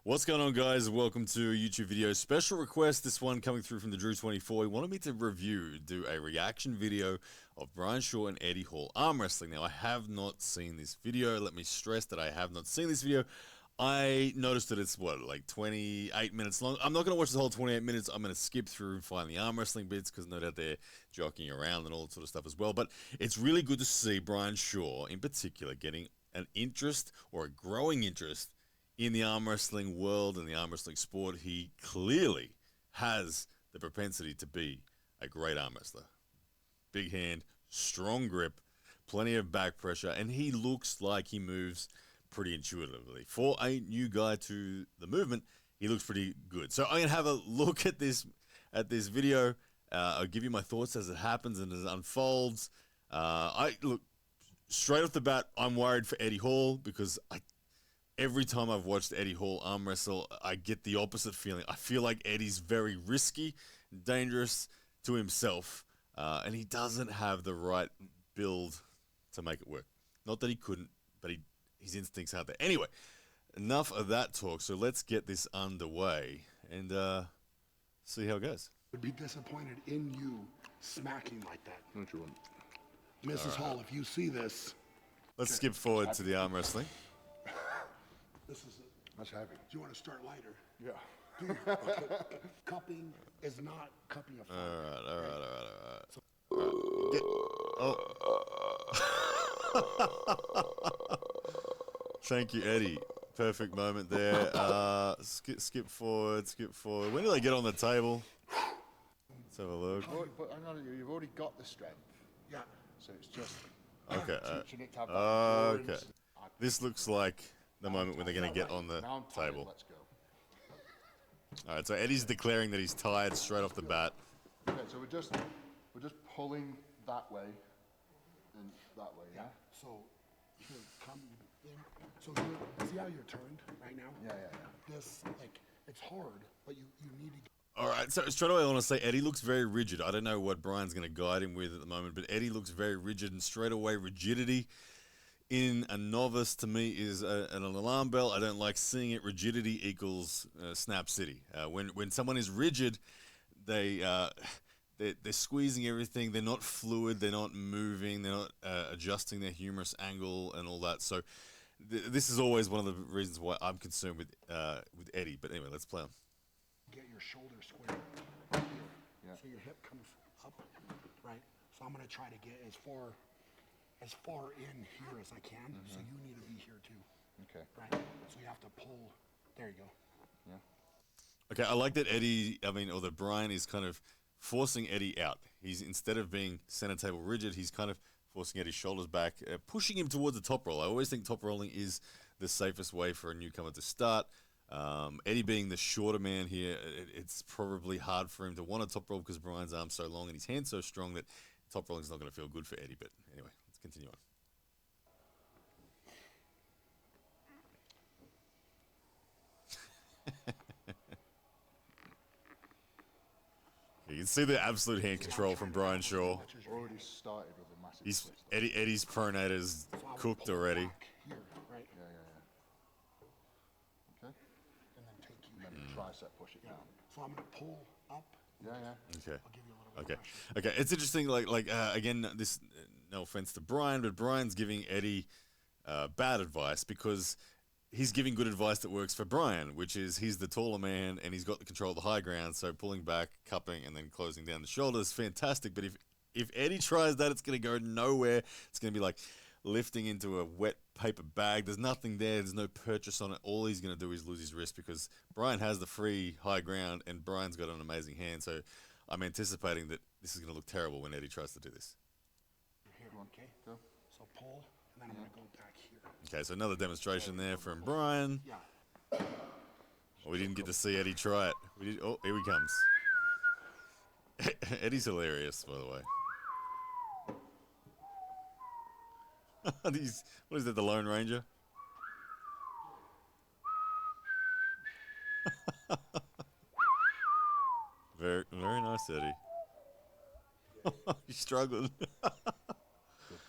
What's going on, guys? Welcome to a YouTube video. Special request, this one coming through from the Drew24. He wanted me to do a reaction video of Brian Shaw and Eddie Hall arm wrestling. Now, I have not seen this video. Let me stress that I have not seen this video. I noticed that it's, like 28 minutes long. I'm not going to watch the whole 28 minutes. I'm going to skip through and find the arm wrestling bits because no doubt they're jockeying around and all that sort of stuff as well. But it's really good to see Brian Shaw, in particular, getting an interest or a growing interest in the arm wrestling world and the arm wrestling sport. He clearly has the propensity to be a great arm wrestler. Big hand, strong grip, plenty of back pressure, and he looks like he moves pretty intuitively. For a new guy to the movement, he looks pretty good. So I'm going to have a look at this video. I'll give you my thoughts as it happens and as it unfolds. Look, straight off the bat, I'm worried for Eddie Hall because every time I've watched Eddie Hall arm wrestle, I get the opposite feeling. I feel like Eddie's very risky, dangerous to himself, and he doesn't have the right build to make it work. Not that he couldn't, but his instincts aren't there. Anyway, enough of that talk, so let's get this underway and see how it goes. Would be disappointed in you smacking like that. What you want? Mrs. Hall, if you see this... Let's skip forward to the arm wrestling. This is it. That's heavy. Do you want to start lighter? Yeah. Dude, okay. Cupping is not cupping a fight. All right. So, Thank you, Eddie. Perfect moment there. Skip forward. When do they get on the table? Let's have a look. But hang on, you've already got the strength. yeah. So it's just Okay. teaching it to have that Okay. endurance. This looks like the moment when they're going to get on the Now I'm tired, table. let's go. All right, so Eddie's declaring that he's tired straight off the bat. Okay, so we're just pulling that way and that way, yeah? So, here, come in. So, here, see how you're turned right now? Yeah. This, like, it's hard, but you need to... All right, so straight away I want to say Eddie looks very rigid. I don't know what Brian's going to guide him with at the moment, but Eddie looks very rigid, and straight away rigidity in a novice to me is an alarm bell. I don't like seeing it. Rigidity equals Snap City. When someone is rigid, they're squeezing everything. They're not fluid. They're not moving. They're not adjusting their humerus angle and all that. So this is always one of the reasons why I'm concerned with Eddie. But anyway, let's play on. Get your shoulder square right here. Yeah. So your hip comes up, right? So I'm going to try to get as far in here as I can. So you need to be here too. Okay. Right? So you have to pull. There you go. Yeah. Okay, I like that that Brian is kind of forcing Eddie out. He's, instead of being center table rigid, he's kind of forcing Eddie's shoulders back, pushing him towards the top roll. I always think top rolling is the safest way for a newcomer to start. Eddie being the shorter man here, it's probably hard for him to want to top roll because Brian's arm's so long and his hand's so strong that top rolling is not going to feel good for Eddie. But anyway, let's continue on. You can see the absolute hand control from Brian Shaw. Already started with a massive twist. Eddie's pronator's cooked already. Here, right? Yeah. Okay. And then take you. And then tricep push it down. So I'm going to pull up. Yeah. Okay. I'll give you a little bit of pressure. Okay. It's interesting. Again, this no offense to Brian, but Brian's giving Eddie bad advice because he's giving good advice that works for Brian, which is he's the taller man and he's got the control of the high ground. So pulling back, cupping, and then closing down the shoulders, fantastic. But if Eddie tries that, it's going to go nowhere. It's going to be like lifting into a wet paper bag. There's nothing there. There's no purchase on it. All he's going to do is lose his wrist because Brian has the free high ground and Brian's got an amazing hand. So I'm anticipating that this is going to look terrible when Eddie tries to do this. Here, okay? Go. So pull, and then I'm going to go back here. Okay, so another demonstration there from Brian. Yeah. Oh, we didn't get to see Eddie try it. Oh, here he comes. Eddie's hilarious, by the way. What is that, the Lone Ranger? Very nice, Eddie. He's struggling. The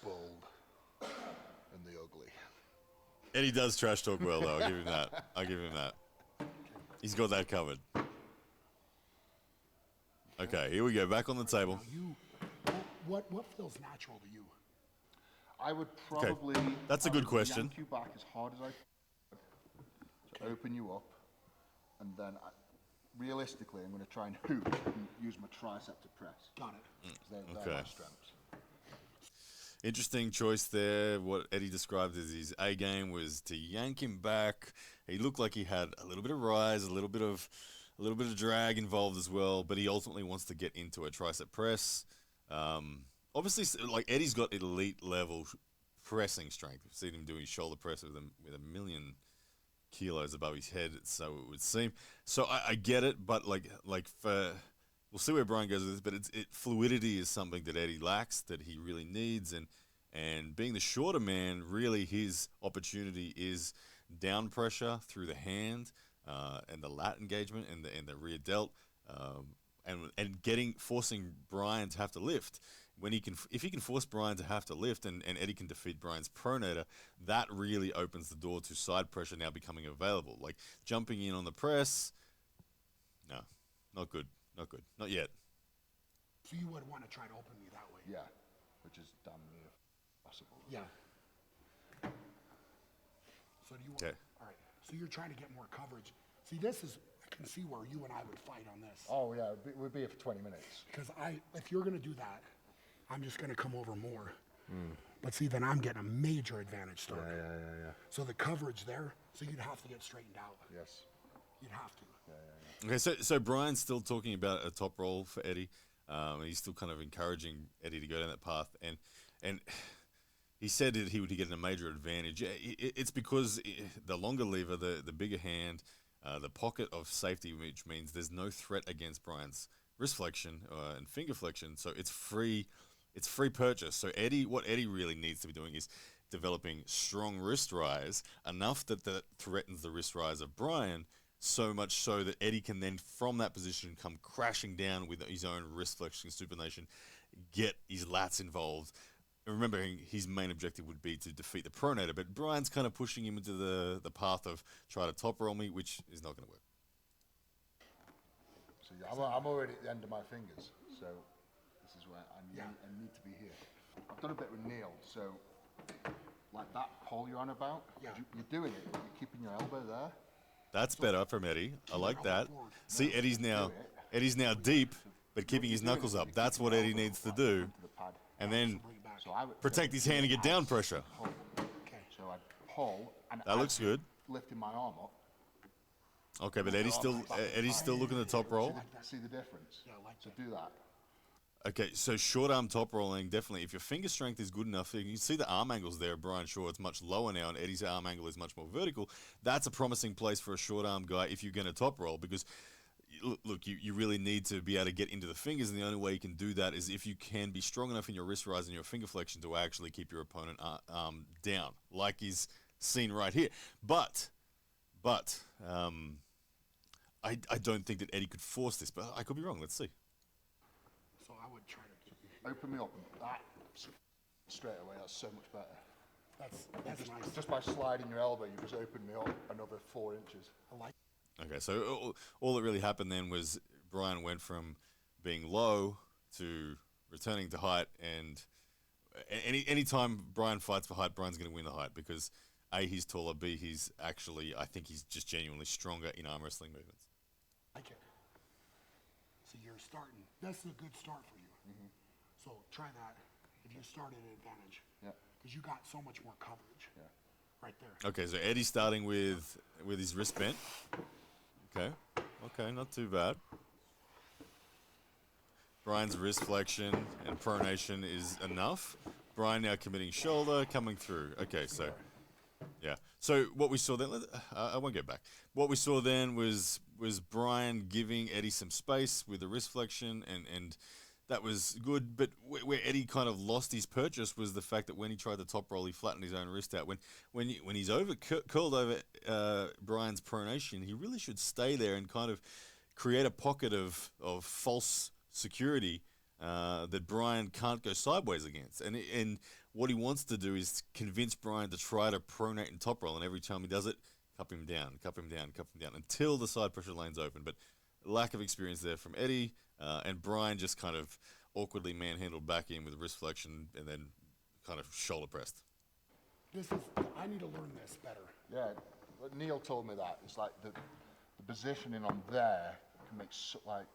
bold and the ugly. Eddie does trash talk well, though. I'll give him that. He's got that covered. Okay, here we go. Back on the table. Now what feels natural to you? I would probably. That's a I good would question. Yank you back as hard as I could to open you up, and then realistically, I'm going to try and hooch and use my tricep to press. Got it. They're Okay. my strengths. Interesting choice there. What Eddie described as his A game was to yank him back. He looked like he had a little bit of rise, a little bit of drag involved as well, but he ultimately wants to get into a tricep press. Obviously, like Eddie's got elite level pressing strength. We've seen him doing shoulder press with a million kilos above his head, so it would seem. So I get it, but like for we'll see where Brian goes with this. But fluidity is something that Eddie lacks, that he really needs, and being the shorter man, really his opportunity is down pressure through the hand and the lat engagement and the rear delt, and forcing Brian to have to lift. If he can force Brian to have to lift and Eddie can defeat Brian's pronator, that really opens the door to side pressure now becoming available. Like jumping in on the press, no, not good, not yet. So you would want to try to open me that way? Yeah, which is damn near possible. Yeah. So do you want? Okay. All right. So you're trying to get more coverage. See, this is, I can see where you and I would fight on this. Oh yeah, we'd be here for 20 minutes. Because if you're going to do that, I'm just going to come over more. But see, then I'm getting a major advantage start. Yeah. So the coverage there, so you'd have to get straightened out. Yes. You'd have to. Okay, so Brian's still talking about a top roll for Eddie. He's still kind of encouraging Eddie to go down that path, and he said that he would get a major advantage. It's because the longer lever, the bigger hand, the pocket of safety, which means there's no threat against Brian's wrist flexion and finger flexion, so it's free. It's free purchase. So what Eddie really needs to be doing is developing strong wrist rise, enough that threatens the wrist rise of Brian, so much so that Eddie can then, from that position, come crashing down with his own wrist flexion supination, get his lats involved. And remembering his main objective would be to defeat the pronator, but Brian's kind of pushing him into the path of try to top roll me, which is not going to work. So yeah, I'm already at the end of my fingers, so this is where I need to be here. I've done a bit with Neil, so like that pull you're on about, you're doing it, but you're keeping your elbow there. That's better from Eddie. I like that. See, Eddie's now deep, but keeping his knuckles up. That's what Eddie needs to do. And then protect his hand and get down pressure. Okay. So I pull, and That looks good. lifting my arm up. Okay, but Eddie's still looking at the top roll. See the difference? Yeah, I like So that. do that. Okay, so short arm top rolling, definitely. If your finger strength is good enough, you can see the arm angles there. Brian Shaw, it's much lower now, and Eddie's arm angle is much more vertical. That's a promising place for a short arm guy if you're going to top roll, because look, you really need to be able to get into the fingers, and the only way you can do that is if you can be strong enough in your wrist rise and your finger flexion to actually keep your opponent arm down, like is seen right here. But I don't think that Eddie could force this, but I could be wrong. Let's see. So I would try to. Open me up. That straight away. That's so much better. That's nice. Just by sliding your elbow, you just opened me up another 4 inches. I like. Okay, so all that really happened then was Brian went from being low to returning to height, and any time Brian fights for height, Brian's going to win the height because A, he's taller, B, I think he's just genuinely stronger in arm wrestling movements. Like it. So you're starting. That's a good start for you. So try that. If you start at an advantage. Yeah. Because you got so much more coverage. Yeah. Right there. Okay, so Eddie's starting with his wrist bent. Okay, not too bad. Brian's wrist flexion and pronation is enough. Brian now committing shoulder, coming through. Okay, so yeah. So what we saw then, I won't go back. What we saw then was Brian giving Eddie some space with the wrist flexion, and that was good. But where Eddie kind of lost his purchase was the fact that when he tried the top roll, he flattened his own wrist out. When he's curled over Brian's pronation, he really should stay there and kind of create a pocket of false security that Brian can't go sideways against. And what he wants to do is convince Brian to try to pronate and top roll, and every time he does it, cup him down, until the side pressure lane's open. But lack of experience there from Eddie, and Brian just kind of awkwardly manhandled back in with wrist flexion and then kind of shoulder pressed. I need to learn this better. Yeah, Neil told me that. It's like the positioning on there can make like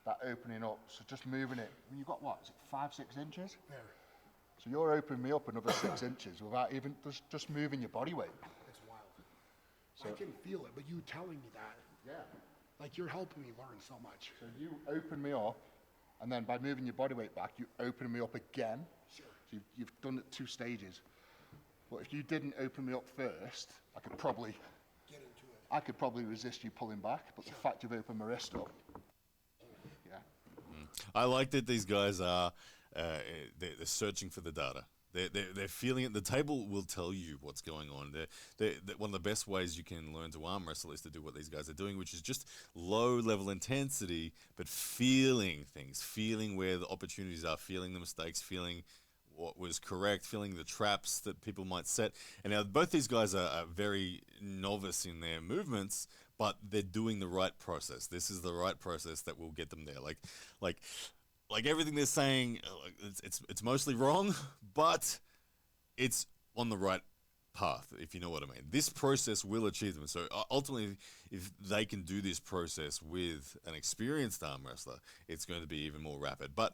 that opening up. So just moving it, when you've got what, is it 5-6 inches? There. So you're opening me up another 6 inches without even just moving your body weight. It's wild. So, I can feel it, but you telling me that, Yeah. like you're helping me learn so much. So you open me up, and then by moving your body weight back, you open me up again. Sure. So you've done it 2 stages. But if you didn't open me up first, I could probably Get into it. I could probably resist you pulling back. But the fact you've opened my wrist up, yeah. I like that these guys are they're searching for the data. They're feeling it. The table will tell you what's going on. They're one of the best ways you can learn to arm wrestle is to do what these guys are doing, which is just low level intensity, but feeling things, feeling where the opportunities are, feeling the mistakes, feeling what was correct, feeling the traps that people might set. And now both these guys are very novice in their movements, but they're doing the right process. This is the right process that will get them there. Like everything they're saying, it's mostly wrong, but it's on the right path, if you know what I mean. This process will achieve them. So ultimately, if they can do this process with an experienced arm wrestler, it's going to be even more rapid. But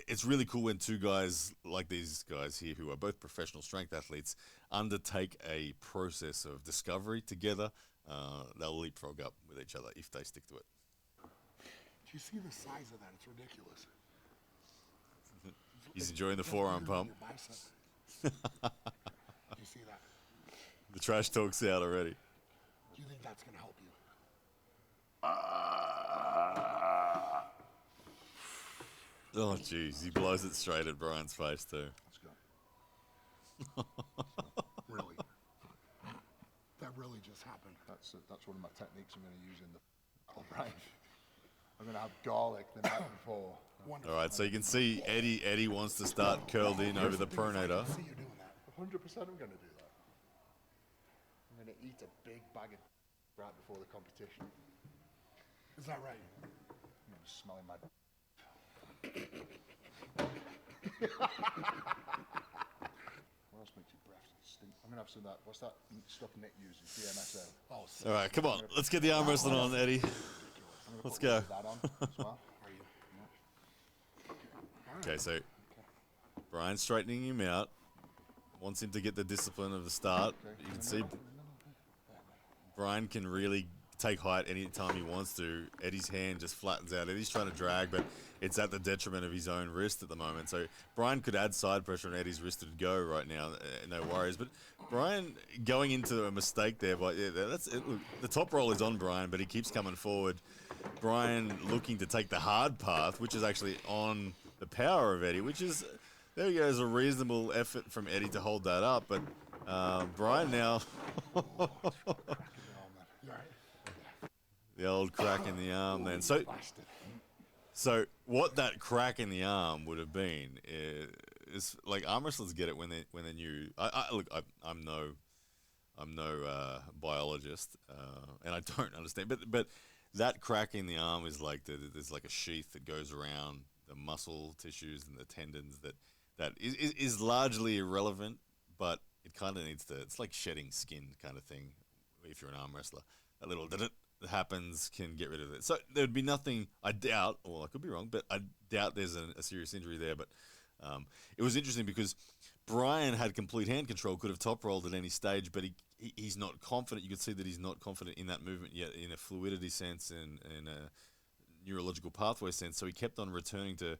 it's really cool when 2 guys like these guys here, who are both professional strength athletes, undertake a process of discovery together. They'll leapfrog up with each other if they stick to it. Do you see the size of that? It's ridiculous. He's enjoying the forearm pump. Your bicep. Do you see that? The trash talk's out already. Do you think that's going to help you? Oh, jeez. He blows it straight at Brian's face, too. Let's go. Really? That really just happened. That's one of my techniques I'm going to use in the right. I'm going to have garlic the night before. Wonderful. All right, so you can see Eddie wants to start curled in over the pronator. I see you doing that. 100% I'm going to do that. I'm going to eat a big bag of right before the competition. Is that right? I'm smelling my... What else makes your breath stink? I'm going to have some of that. What's that stuff Nick uses? DMSO. Oh, All right, come on. Let's get the arm wrestling on, Eddie. Let's go. That on as well. Are you? Okay, so Brian's straightening him out. Wants him to get the discipline of the start. You can see Brian can really take height anytime he wants to. Eddie's hand just flattens out. Eddie's trying to drag, but it's at the detriment of his own wrist at the moment. So Brian could add side pressure and Eddie's wrist would go right now. No worries. But Brian going into a mistake there. But yeah, that's it. Look, the top roll is on Brian, but he keeps coming forward. Brian looking to take the hard path, which is actually on the power of Eddie, which is, there you go, is a reasonable effort from Eddie to hold that up. But Brian now... The old crack in the arm then. So what that crack in the arm would have been is like arm wrestlers get it when they're new. I'm no biologist and I don't understand, but that crack in the arm is like there's like a sheath that goes around the muscle tissues and the tendons that is largely irrelevant, but it kind of needs to. It's like shedding skin kind of thing. If you're an arm wrestler, a little that happens can get rid of it. So there'd be nothing, I doubt, or I could be wrong, but I doubt there's a serious injury there. But it was interesting because Brian had complete hand control, could have top rolled at any stage, but he's not confident. You could see that he's not confident in that movement yet, in a fluidity sense and in a neurological pathway sense. So he kept on return to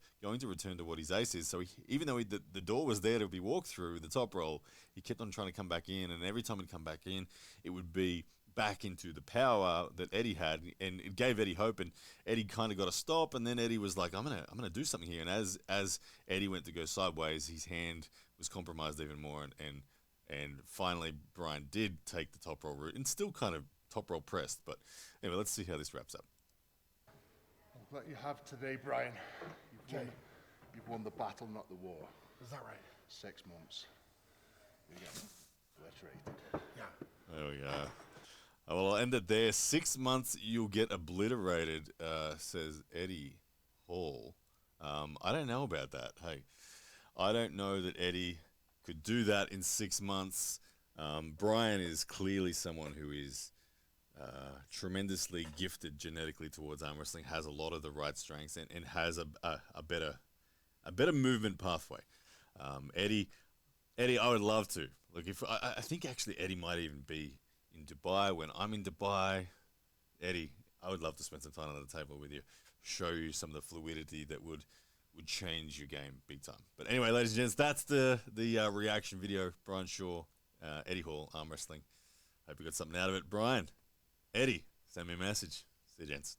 what his ace is. So even though the door was there to be walked through, the top roll, he kept on trying to come back in, and every time he'd come back in, it would be back into the power that Eddie had, and it gave Eddie hope. And Eddie kind of got a stop, and then Eddie was like, "I'm gonna do something here." And as Eddie went to go sideways, his hand was compromised even more, and finally Brian did take the top roll route, and still kind of top roll pressed. But anyway, let's see how this wraps up. What you have today, Brian, you've won the battle, not the war. Is that right? 6 months. You get obliterated. Yeah. There we go. Well, I'll end it there. 6 months, you'll get obliterated, says Eddie Hall. I don't know about that. Hey, I don't know that Eddie could do that in 6 months. Brian is clearly someone who is tremendously gifted genetically towards arm wrestling, has a lot of the right strengths, and has a better movement pathway. Eddie, I would love to. Look, if I think actually Eddie might even be in Dubai when I'm in Dubai. Eddie, I would love to spend some time on the table with you, show you some of the fluidity that would change your game big time. But anyway, ladies and gents, that's the reaction video. Brian Shaw, Eddie Hall, arm wrestling. Hope you got something out of it. Brian, Eddie, send me a message. See you, gents.